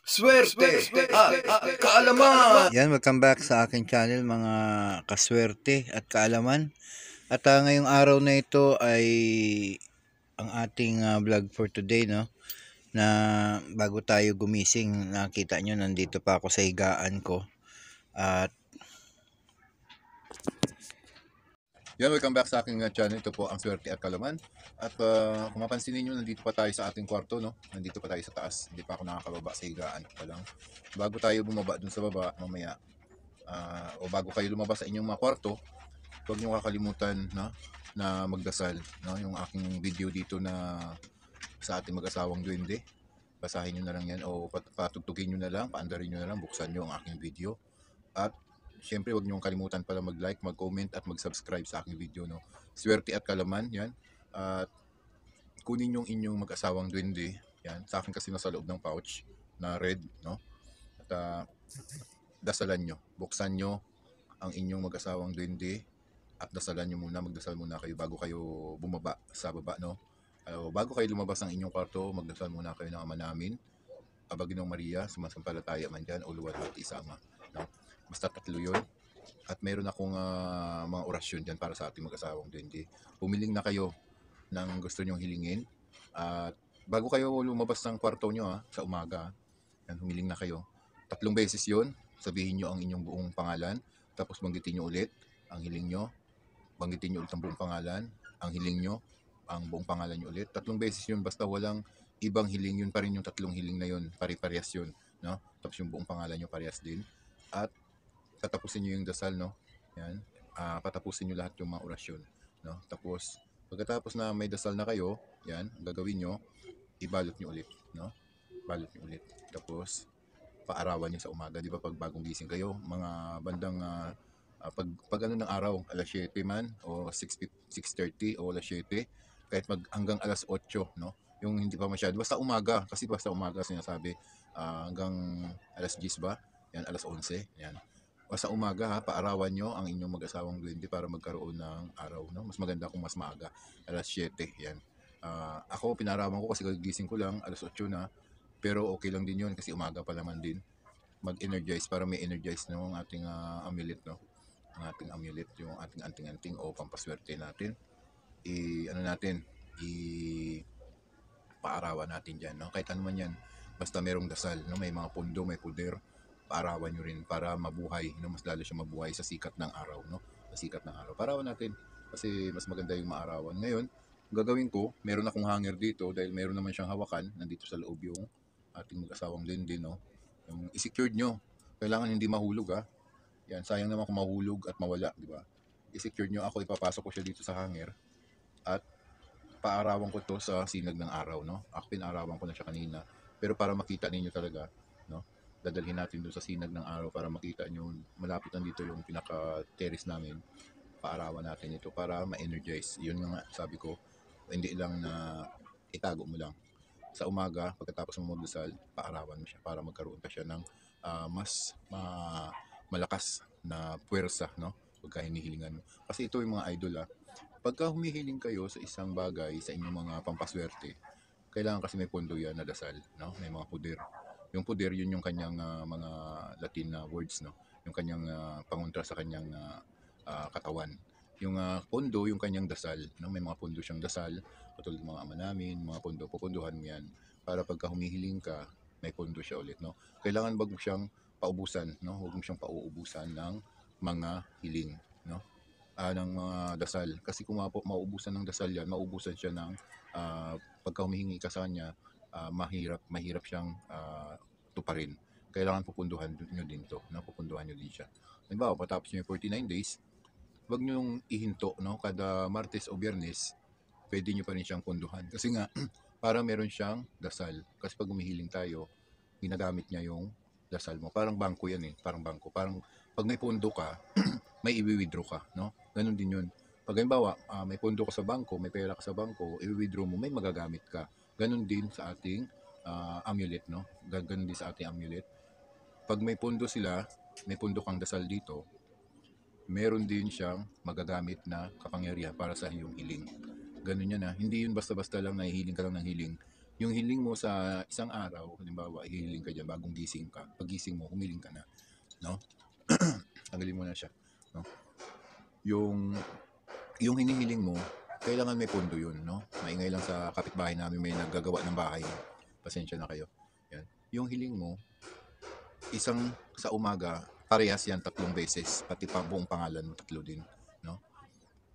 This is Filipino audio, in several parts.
Swerte at kaalaman. Yan, welcome back sa aking channel mga kaswerte at kaalaman. At ngayong araw na ito ay ang ating vlog for today, no? Na bago tayo gumising, nakita nyo nandito pa ako sa higaan ko. At yan, welcome back sa aking channel. Ito po ang Swerte at Kaalaman. At kung mapansin niyo, nandito pa tayo sa ating kwarto, no? Nandito pa tayo sa taas. Hindi pa ako nakakababa sa higaan pa lang. Bago tayo bumaba dun sa baba, mamaya, o bago kayo lumabas sa inyong mga kwarto, huwag niyo kakalimutan na magdasal, no? Yung aking video dito na sa ating mag-asawang duwende, basahin niyo na lang yan o patugtugin niyo na lang, paandarin niyo na lang, buksan niyo ang aking video. At siyempre, huwag niyong kalimutan pala mag-like, mag-comment at mag-subscribe sa aking video, no? Swerte at Kaalaman, yan. At kunin yung inyong mag-asawang duwende, yan. Sa akin kasi nasa loob ng pouch na red, no? At dasalan nyo, buksan nyo ang inyong mag-asawang duwende at dasalan nyo muna, magdasal muna kayo bago kayo bumaba sa baba, no? Bago kayo lumabas ng inyong kwarto, magdasal muna kayo ng Ama namin, Aba Ginoong Maria, sumasampalataya man dyan, o luwalhati sa Ama, no? Basta tatlo yun. At meron akong mga orasyon dyan para sa ating mag-asawang duwende. Pumiling na kayo ng gusto nyong hilingin. At bago kayo lumabas ng kwarto nyo sa umaga, yan, humiling na kayo. 3 beses yon. Sabihin nyo ang inyong buong pangalan. Tapos banggitin nyo ulit ang hiling nyo. Banggitin nyo ulit ang buong pangalan. Ang hiling nyo, ang buong pangalan nyo ulit. 3 beses yun. Basta walang ibang hiling, yun pa rin yung 3 hiling na yun. Pare-parehas yun, no? Tapos yung buong pangalan nyo parehas din. At tatapusin nyo yung dasal, no? Yan. Patapusin nyo lahat yung mga orasyon, no? Tapos pagkatapos na may dasal na kayo, yan, ang gagawin nyo, ibalot nyo ulit, no? Balot nyo ulit. Tapos paarawan nyo sa umaga, di ba, pag bagong gising kayo, mga bandang pag ano ng araw, alas 7 man o 6:30 o alas 7, kahit hanggang alas 8, no? Yung hindi pa masyado, basta umaga, kasi basta umaga sinasabi, hanggang alas 10 ba? Yan, alas 11, yan. Basta umaga paarawan nyo ang inyong mag-asawang duwende para magkaroon ng araw, no? Mas maganda kung mas maaga, alas 7, yan. Ako pinarawan ko kasi gising ko lang, alas 8 na, pero okay lang din yun kasi umaga pa naman din. Mag-energize para may energize, no, ang ating amulet, no? Ang ating amulet, yung ating anting-anting o pampaswerte natin. Ano natin, paarawan natin dyan, no? Kahit ano man yan, basta merong dasal, no? May mga pundo, may puder, paarawan nyo rin para mabuhay, no? Mas lalo siya mabuhay sa sikat ng araw, no? Sa sikat ng araw. Paarawan natin kasi mas maganda yung maarawan. Ngayon, gagawin ko, meron akong hanger dito dahil meron naman siyang hawakan, nandito sa loob yung ating mag-asawang duwende, no? Yung i-secured nyo. Kailangan hindi mahulog, Yan, sayang naman kung mahulog at mawala, di ba? I-secured nyo, ako ipapasok ko siya dito sa hanger at paarawan ko to sa sinag ng araw, no? Ako pinarawan ko na siya kanina. Pero para makita ninyo talaga, no? Dadalhin natin doon sa sinag ng araw para makita nyo. Malapit lang dito yung pinaka-terrace namin. Paarawan natin ito para ma-energize. Yun nga sabi ko, hindi lang na itago mo lang. Sa umaga, pagkatapos mo magdasal, paarawan mo siya para magkaroon pa siya ng mas malakas na puwersa, no? Pagka hinihilingan mo. Kasi ito yung mga idol, pagka humihiling kayo sa isang bagay sa inyong mga pampaswerte, kailangan kasi may pondo yan na dasal, no? May mga puder. Yung puder, yun yung kanyang mga Latin na words, no? Yung kanyang pangontra sa kanyang katawan. Yung pondo, yung kanyang dasal, no? May mga pondo siyang dasal, katulad ng mga ama namin, mga pondo, pupunduhan mo yan para pagka humihiling ka, may pondo siya ulit, no? Kailangan wag mo siyang paubusan, no? Huwag mo siyang pauubusan ng mga hiling, no? Ng mga dasal. Kasi kung mauubusan ng dasal yan, mauubusan siya ng pagka humihingi ka sa kanya, mahirap siyang tuparin. Kailangan pupunduhan nyo din to, no? Pupunduhan nyo din siya. Halimbawa, patapos nyo yung 49 days, wag nyo yung ihinto, no? Kada Martes o Biyernes, pwede nyo pa rin siyang punduhan. Kasi nga, para meron siyang dasal. Kasi pag umihiling tayo, ginagamit niya yung dasal mo. Parang bangko yan, parang bangko. Parang pag may pundo ka, may i-withdraw ka, no? Ganun din yun. Pag halimbawa, may pundo ka sa bangko, may pera ka sa bangko, i-withdraw mo, may magagamit ka. Ganun din sa ating amulet, no? Ganun din sa ating amulet. Pag may pundo sila, may pundo kang dasal dito, meron din siyang magagamit na kapangyarihan para sa iyong hiling. Ganun yan, hindi yun basta-basta lang nahihiling ka lang ng hiling. Yung hiling mo sa isang araw, halimbawa, hihiling ka dyan bagong gising ka. Pag gising mo, humiling ka na. No? Tanggalin mo na siya. No? Yung, yung hinihiling mo, kailangan may pondo yun. No? Maingay lang sa kapitbahay namin, may naggagawa ng bahay. Pasensya na kayo. Yan. Yung hiling mo, isang sa umaga, parehas yan 3 beses. Pati pa buong pangalan mo, 3 din. No?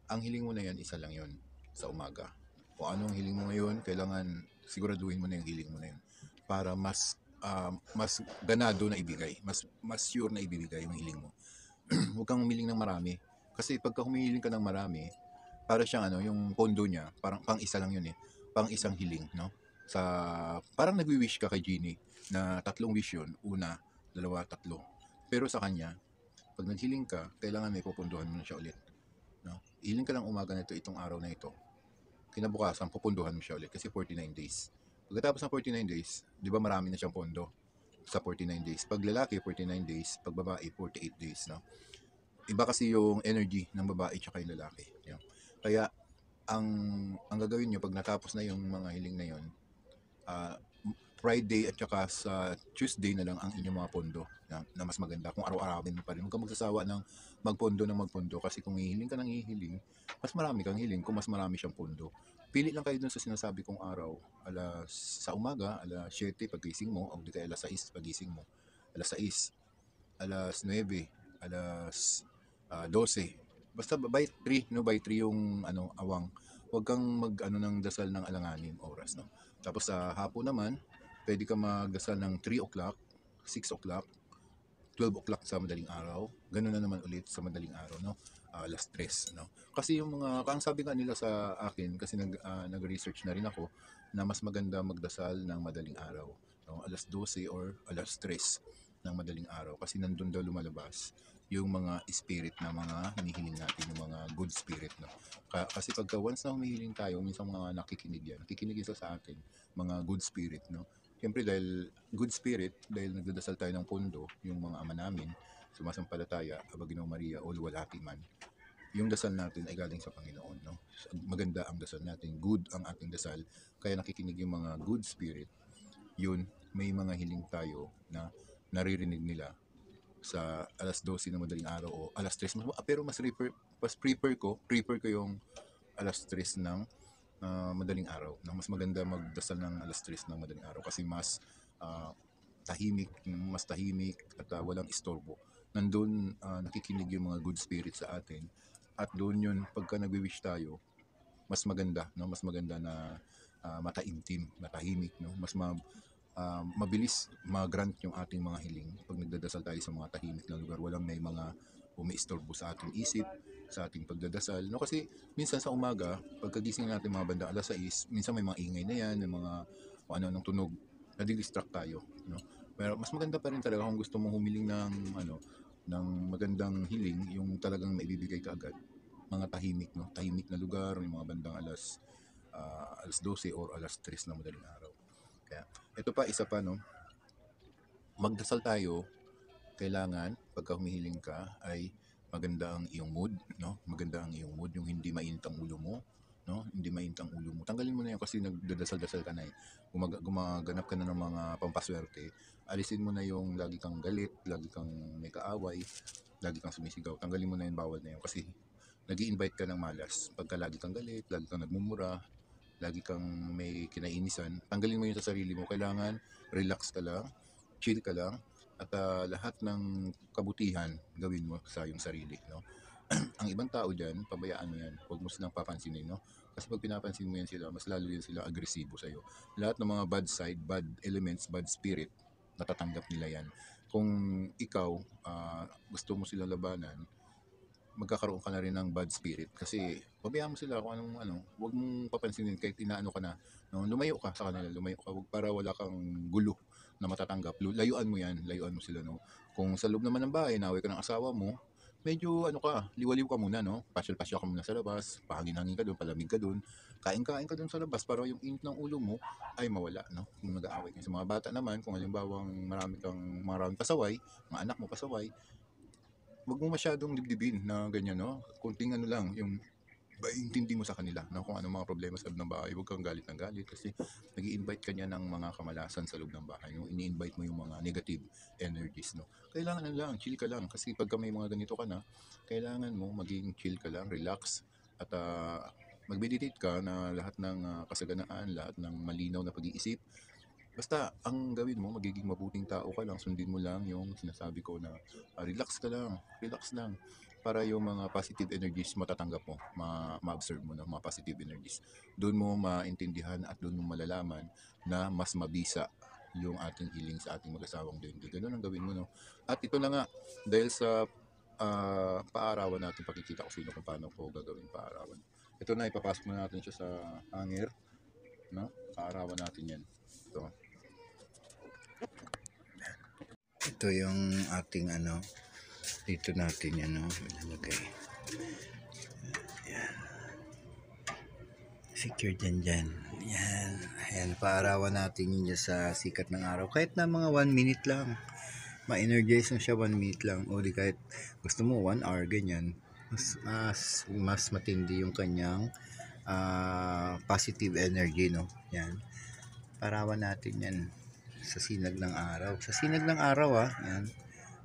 Ang hiling mo na yan, isa lang yun sa umaga. Kung anong hiling mo ngayon, kailangan siguraduhin mo na yung hiling mo na yun para mas ganado na ibigay, mas sure na ibibigay yung hiling mo. Huwag kang humiling ng marami kasi pagka humiling ka ng marami, para siyang yung pondo niya, parang pang isa lang yun pang isang hiling, no? Sa parang nagwi-wish ka kay Genie na 3 wish yun, una, dalawa, 3. Pero sa kanya, pag naghiling ka, kailangan may pupunduhan mo na siya ulit, no? Hiling ka ng umaga na ito, itong araw na ito, kinabukasan pupunduhan mo siya ulit kasi 49 days. Pagkatapos ng 49 days, di ba marami na siyang pondo sa 49 days. Pag lalaki, 49 days. Pag babae, 48 days. No? Iba kasi yung energy ng babae at yung lalaki. Yun. Kaya, ang gagawin nyo, pag natapos na yung mga hiling na yun, Friday at saka sa Tuesday na lang ang inyong mga pondo na mas maganda. Kung araw-arawin mo pa rin, huwag kang magsasawa ng magpondo kasi kung hihiling ka ng hihiling, mas marami kang hiling kung mas marami siyang pondo. Pili lang kayo dun sa sinasabi kong araw. Sa umaga, alas 7 pagising mo, o di kaya alas 6 pagising mo. Alas 6, alas 9, alas 12. Basta by 3, no, by 3 yung awang. Huwag kang ng dasal ng alanganin oras, no. Tapos sa hapon naman, pwede ka magdasal ng 3 o'clock, 6 o'clock, 12 o'clock sa madaling araw. Ganun na naman ulit sa madaling araw, no? Alas 3, no? Kasi yung ang sabi nga nila sa akin, kasi nag-research na rin ako, na mas maganda magdasal ng madaling araw. No? Alas 12 or alas 3 ng madaling araw. Kasi nandun daw lumalabas yung mga spirit na mga hinihiling natin, yung mga good spirit. No? Kasi pagka once na humihiling tayo, minsan mga nakikinig isa sa atin, mga good spirit. No? Siyempre dahil good spirit, dahil nagdadasal tayo ng pondo, yung mga ama namin, sumasampalataya, Aba Ginoong Maria, o luwalhati man, yung dasal natin ay galing sa Panginoon. No? Maganda ang dasal natin, good ang ating dasal, kaya nakikinig yung mga good spirit, yun, may mga hiling tayo na naririnig nila sa alas 12 ng madaling araw o alas 3. Pero mas prefer ko yung alas 3 ng madaling araw. Mas maganda magdasal ng alas 3 ng madaling araw kasi mas tahimik at walang istorbo. Nandun nakikinig yung mga good spirit sa atin at doon yun pagka nagwi-wish tayo, mas maganda, no? Mas maganda na mataimtim, matahimik, no? Mabilis ma-grant yung ating mga hiling pag nagdadasal tayo sa mga tahimik na lugar. Walang may mga umiistorbo sa ating isip, sa ating pagdadasal. No? Kasi minsan sa umaga, pagkagising natin mga banda alas 6, minsan may mga ingay na yan, may mga kung ano-anong tunog, nadidistract tayo. No? Pero mas maganda pa rin talaga kung gusto mong humiling ng magandang hiling, yung talagang maibibigay ka agad. Mga tahimik, no? Tahimik na lugar, yung mga bandang alas 12 or alas 3 na madaling araw. Kaya, ito pa, isa pa, no? Magdasal tayo, kailangan, pagka humihiling ka, ay maganda ang iyong mood, no? Maganda ang iyong mood, yung hindi mainit ang ulo mo, no? Hindi mainit ang ulo mo. Tanggalin mo na yan kasi nagdadasal-dasal ka na gumaganap ka na ng mga pampaswerte. Alisin mo na yung lagi kang galit, lagi kang may kaaway, lagi kang sumisigaw. Tanggalin mo na yung bawal na yun kasi nag-i-invite ka ng malas. Pagka lagi kang galit, lagi kang nagmumura, lagi kang may kinainisan, tanggalin mo yun sa sarili mo. Kailangan relax ka lang, chill ka lang, at lahat ng kabutihan gawin mo sa iyong sarili. No? Ang ibang tao dyan, pabayaan mo yan. Huwag mo silang papansinin. No? Kasi pag pinapansin mo yan sila, mas lalo yan sila agresibo sa'yo. Lahat ng mga bad side, bad elements, bad spirit, natatanggap nila yan. Kung ikaw, gusto mo silang labanan, magkakaroon ka na rin ng bad spirit kasi pabayaan mo sila kung huwag mong papansinin kahit inaano ka na, no? Lumayo ka sa kanila, para wala kang gulo na matatanggap. Layuan mo sila, no? Kung sa loob naman ng bahay, naway ka ng asawa mo, medyo liwaliw ka muna, no? Pasyal-pasyal ka muna sa labas, pahangin-hangin ka doon, palamig ka doon, kain-kain ka doon sa labas para yung init ng ulo mo ay mawala, no? Kung nag-aaway ka sa mga bata naman, kung halimbawang maraming pasaway, mga anak mo pasaway, wag mo masyadong dibdibin na ganyan, no? Kunting lang, yung Intindi mo sa kanila na kung ano mga problema sa loob ng bahay, huwag kang galit ng galit kasi nag-i-invite ka niya ng mga kamalasan sa loob ng bahay. Yung ini-invite mo yung mga negative energies, no? Kailangan lang, chill ka lang kasi pagka may mga ganito ka na, kailangan mo maging chill ka lang, relax at mag-meditate ka na lahat ng kasaganaan, lahat ng malinaw na pag-iisip. Basta ang gawin mo, magiging mabuting tao ka lang, sundin mo lang yung sinasabi ko na relax ka lang, relax lang para yung mga positive energies matatanggap mo, ma-observe mo na mga positive energies. Doon mo maintindihan at doon mo malalaman na mas mabisa yung ating healing sa ating mag-asawang DMD. Ganun ang gawin mo, no? At ito na nga, dahil sa paarawan natin, pakikita ko sino kung paano ko gagawin paarawan. Ito na, ipapasok na natin siya sa hanger, no? Paarawan natin yan. Ito yung ating dito natin yan ilalagay. Ayan. Secure dyan. Ayan, paarawan natin yun sa sikat ng araw. Kahit na mga 1 minute lang. Ma-energize mo siya 1 minute lang. O di kahit gusto mo 1 hour, ganyan. Mas matindi yung kanyang positive energy, no? Yan. Paarawan natin yan sa sinag ng araw. Sa sinag ng araw, yan.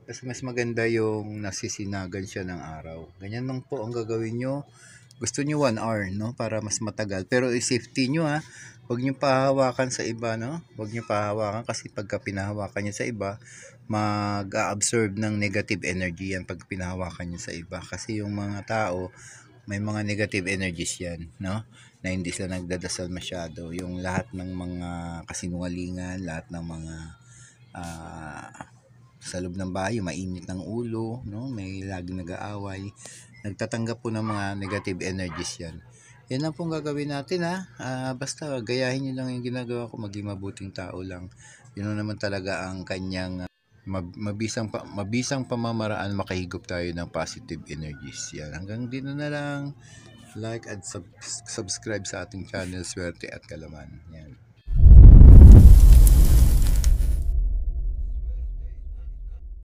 Kasi mas maganda yung nasisinagan siya ng araw. Ganyan lang po ang gagawin nyo. Gusto nyo 1 hour, no? Para mas matagal. Pero i-safety nyo, ha. Huwag nyo pahawakan sa iba, no? Huwag nyo pahawakan kasi pagka pinahawakan nyo sa iba, mag-absorb ng negative energy yan pag pinahawakan nyo sa iba. Kasi yung mga tao, may mga negative energies yan, no? Na hindi sila nagdadasal masyado. Yung lahat ng mga kasinungalingan, lahat ng mga sa loob ng bahay, mainit ng ulo, no? May laging nag-aaway. Nagtatanggap po ng mga negative energies yan. Yan lang pong gagawin natin, ha. Basta gayahin nyo lang yung ginagawa ko, maging mabuting tao lang. Yun naman talaga ang kanyang mabisang pamamaraan makahigop tayo ng positive energies. Yan. Hanggang dito na lang. Like at subscribe sa ating channel, Swerte at Kalaman. Yan.